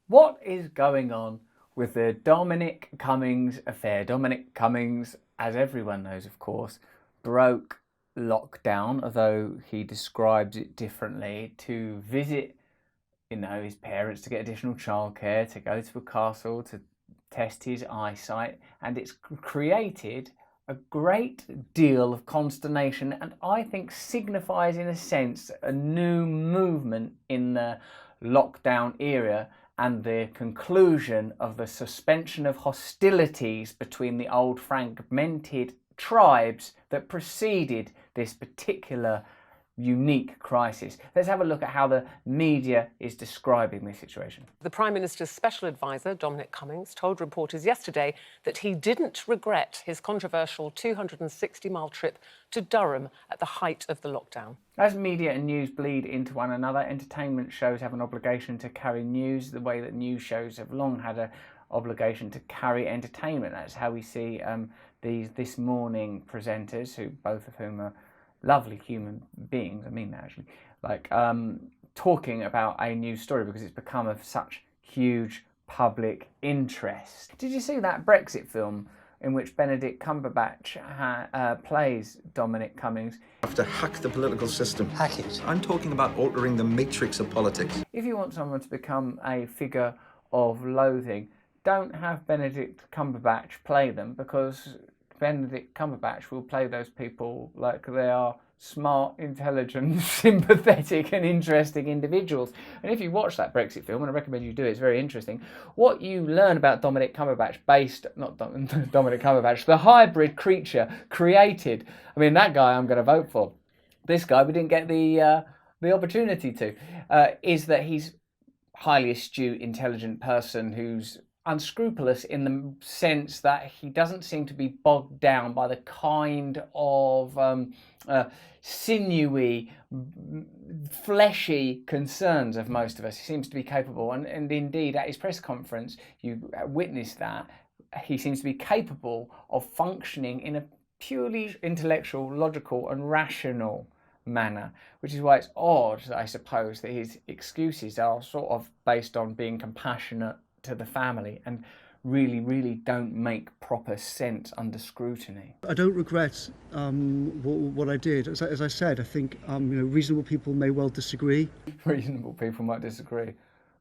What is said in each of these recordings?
What is going on with the Dominic Cummings affair? Dominic Cummings, as everyone knows, of course, broke lockdown, although he describes it differently, to visit, his parents, to get additional childcare, to go to a castle, to test his eyesight, and it's created a great deal of consternation, and I think signifies, in a sense, a new movement in the lockdown era and the conclusion of the suspension of hostilities between the old fragmented tribes that preceded this particular unique crisis. Let's have a look at how the media is describing this situation. The Prime Minister's special advisor, Dominic Cummings, told reporters yesterday that he didn't regret his controversial 260-mile trip to Durham at the height of the lockdown. As media and news bleed into one another, entertainment shows have an obligation to carry news the way that news shows have long had an obligation to carry entertainment. That's how we see these This Morning presenters, who both of whom are lovely human beings, I mean that actually, talking about a news story because it's become of such huge public interest. Did you see that Brexit film in which Benedict Cumberbatch plays Dominic Cummings? Have to hack the political system. Hack it. I'm talking about altering the matrix of politics. If you want someone to become a figure of loathing, don't have Benedict Cumberbatch play them, because Benedict Cumberbatch will play those people like they are smart, intelligent, sympathetic and interesting individuals. And if you watch that Brexit film, and I recommend you do, it's very interesting, what you learn about Dominic Cumberbatch Dominic Cumberbatch, the hybrid creature created. I mean, that guy I'm going to vote for. This guy we didn't get the opportunity to, is that he's highly astute, intelligent person who's unscrupulous in the sense that he doesn't seem to be bogged down by the kind of sinewy, fleshy concerns of most of us. He seems to be capable, and indeed at his press conference you witnessed that, he seems to be capable of functioning in a purely intellectual, logical and rational manner, which is why it's odd, I suppose, that his excuses are sort of based on being compassionate to the family and really don't make proper sense under scrutiny. I don't regret what I did. As I said, I think reasonable people may well disagree. Reasonable people might disagree.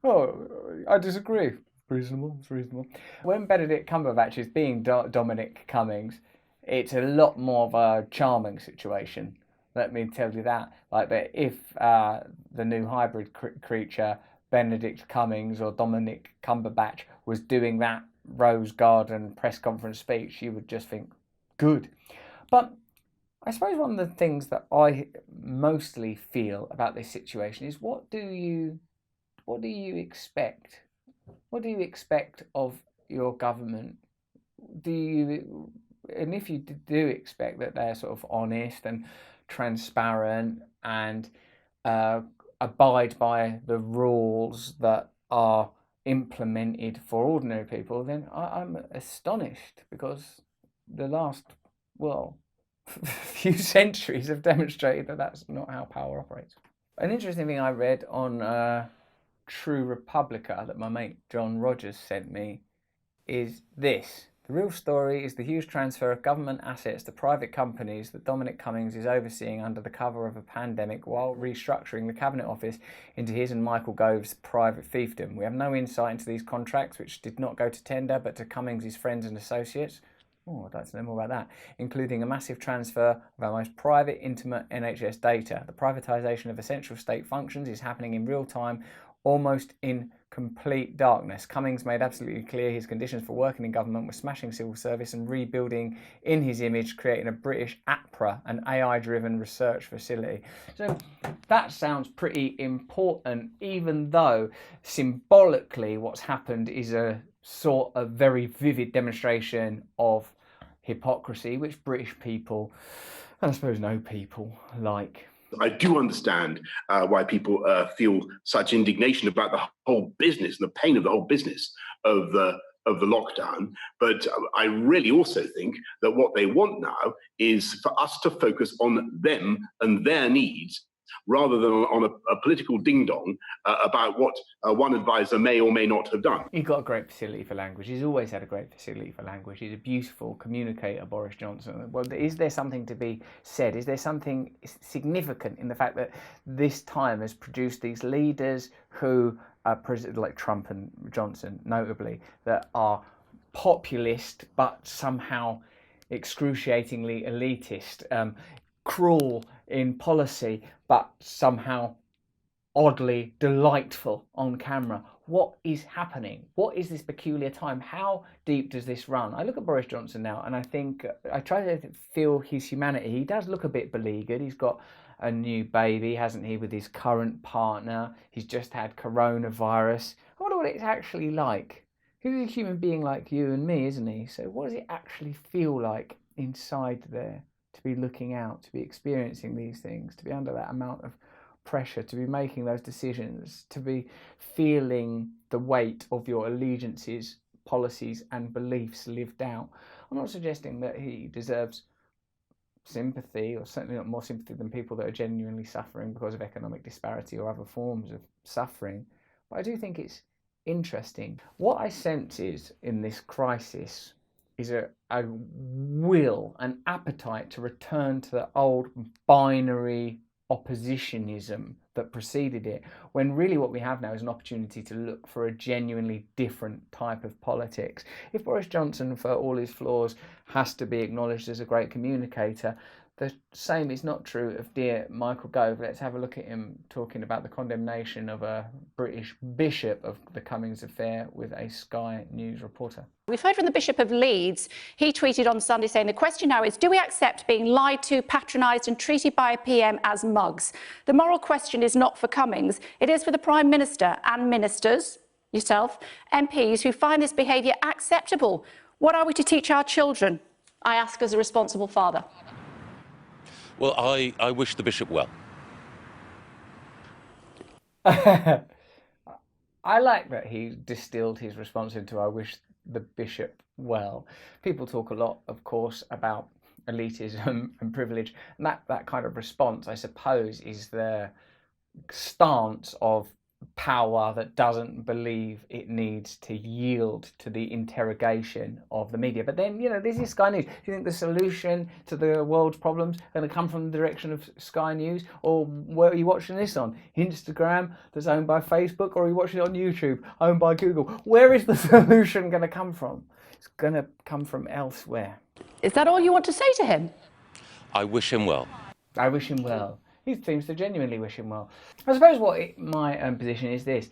Oh, I disagree. Reasonable, it's reasonable. When Benedict Cumberbatch is being Dominic Cummings, it's a lot more of a charming situation. Let me tell you that. Like that, if the new hybrid creature, Benedict Cummings or Dominic Cumberbatch, was doing that Rose Garden press conference speech, you would just think, good. But I suppose one of the things that I mostly feel about this situation is, what do you expect? What do you expect of your government? And if you do expect that they're sort of honest and transparent and abide by the rules that are implemented for ordinary people, then I'm astonished, because the last, few centuries have demonstrated that that's not how power operates. An interesting thing I read on True Republica that my mate John Rogers sent me is this. The real story is the huge transfer of government assets to private companies that Dominic Cummings is overseeing under the cover of a pandemic, while restructuring the Cabinet Office into his and Michael Gove's private fiefdom. We have no insight into these contracts, which did not go to tender but to Cummings' friends and associates. Oh, I'd like to know more about that. Including a massive transfer of our most private, intimate NHS data. The privatization of essential state functions is happening in real time, almost in complete darkness. Cummings made absolutely clear his conditions for working in government were smashing civil service and rebuilding in his image, creating a British APRA, an AI-driven research facility. So that sounds pretty important, even though symbolically what's happened is a sort of very vivid demonstration of hypocrisy, which British people, and I suppose no people, like. I do understand why people feel such indignation about the whole business and the pain of the whole business of the lockdown. But I really also think that what they want now is for us to focus on them and their needs rather than on a political ding-dong about what one advisor may or may not have done. He's got a great facility for language. He's always had a great facility for language. He's a beautiful communicator, Boris Johnson. Well, is there something to be said? Is there something significant in the fact that this time has produced these leaders who are like Trump and Johnson, notably, that are populist but somehow excruciatingly elitist, cruel in policy but somehow oddly delightful on camera? What is happening? What is this peculiar time? How deep does this run? I look at Boris Johnson now and I think, I try to feel his humanity. He does look a bit beleaguered. He's got a new baby, hasn't he, with his current partner. He's just had coronavirus. I wonder what it's actually like. He's a human being like you and me, isn't he? So what does it actually feel like inside there to be looking out, to be experiencing these things, to be under that amount of pressure, to be making those decisions, to be feeling the weight of your allegiances, policies and beliefs lived out? I'm not suggesting that he deserves sympathy, or certainly not more sympathy than people that are genuinely suffering because of economic disparity or other forms of suffering, but I do think it's interesting. What I sense is, in this crisis, is a will, an appetite to return to the old binary oppositionism that preceded it, when really what we have now is an opportunity to look for a genuinely different type of politics. If Boris Johnson, for all his flaws, has to be acknowledged as a great communicator, the same is not true of dear Michael Gove. Let's have a look at him talking about the condemnation of a British bishop of the Cummings affair with a Sky News reporter. We've heard from the Bishop of Leeds. He tweeted on Sunday saying, the question now is, do we accept being lied to, patronised and treated by a PM as mugs? The moral question is not for Cummings. It is for the Prime Minister and ministers, yourself, MPs, who find this behaviour acceptable. What are we to teach our children? I ask as a responsible father. Well, I wish the bishop well. I like that he distilled his response into "I wish the bishop well." People talk a lot, of course, about elitism and privilege, and that kind of response, I suppose, is the stance of power that doesn't believe it needs to yield to the interrogation of the media. But then, you know, this is Sky News. Do you think the solution to the world's problems are going to come from the direction of Sky News? Or where are you watching this on? Instagram, that's owned by Facebook? Or are you watching it on YouTube, owned by Google? Where is the solution going to come from? It's going to come from elsewhere. Is that all you want to say to him? I wish him well. I wish him well. He seems to genuinely wish him well. I suppose my position is this.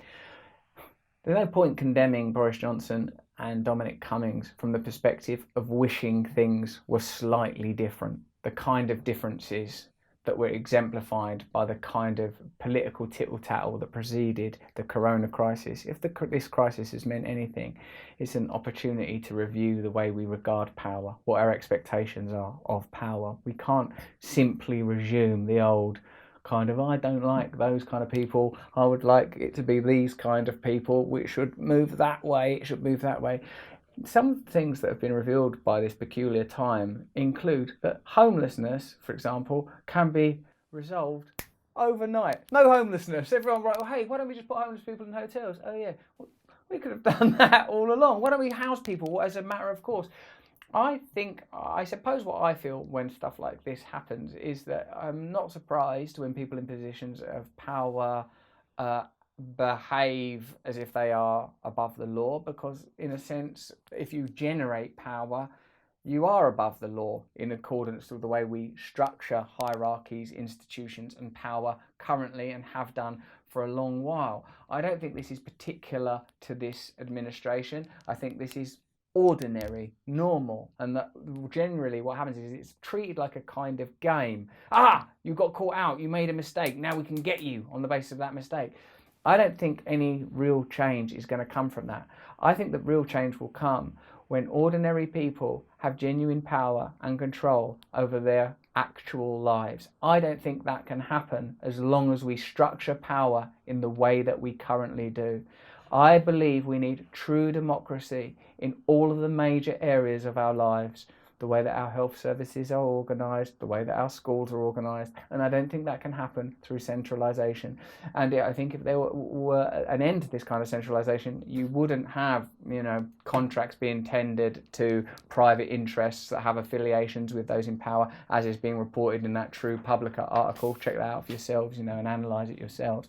There's no point condemning Boris Johnson and Dominic Cummings from the perspective of wishing things were slightly different. The kind of differences that were exemplified by the kind of political tittle-tattle that preceded the corona crisis. If this crisis has meant anything, it's an opportunity to review the way we regard power, what our expectations are of power. We can't simply resume the old kind of, I don't like those kind of people, I would like it to be these kind of people, which should move that way, it should move that way. Some things that have been revealed by this peculiar time include that homelessness, for example, can be resolved overnight. No homelessness. Everyone, right, well, hey, why don't we just put homeless people in hotels? Oh yeah, well, we could have done that all along. Why don't we house people as a matter of course? I suppose what I feel when stuff like this happens is that I'm not surprised when people in positions of power behave as if they are above the law, because in a sense, if you generate power, you are above the law in accordance with the way we structure hierarchies, institutions and power currently, and have done for a long while. I don't think this is particular to this administration. I think this is ordinary, normal, and that generally what happens is it's treated like a kind of game. You got caught out, you made a mistake, now we can get you on the basis of that mistake. I don't think any real change is going to come from that. I think that real change will come when ordinary people have genuine power and control over their actual lives. I don't think that can happen as long as we structure power in the way that we currently do. I believe we need true democracy in all of the major areas of our lives, the way that our health services are organised, the way that our schools are organised, and I don't think that can happen through centralisation. And I think if there were an end to this kind of centralisation, you wouldn't have, contracts being tendered to private interests that have affiliations with those in power, as is being reported in that True Publica article. Check that out for yourselves, and analyse it yourselves.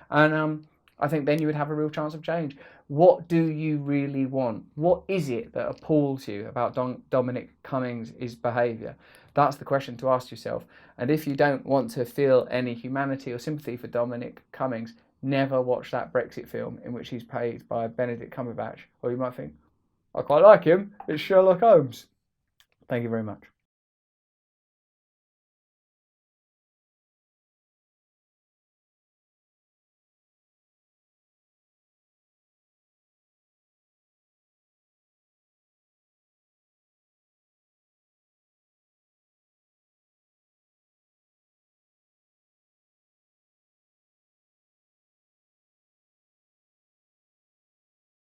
And I think then you would have a real chance of change. What do you really want? What is it that appalls you about Dominic Cummings' behaviour? That's the question to ask yourself. And if you don't want to feel any humanity or sympathy for Dominic Cummings, never watch that Brexit film in which he's played by Benedict Cumberbatch. Or you might think, I quite like him, it's Sherlock Holmes. Thank you very much.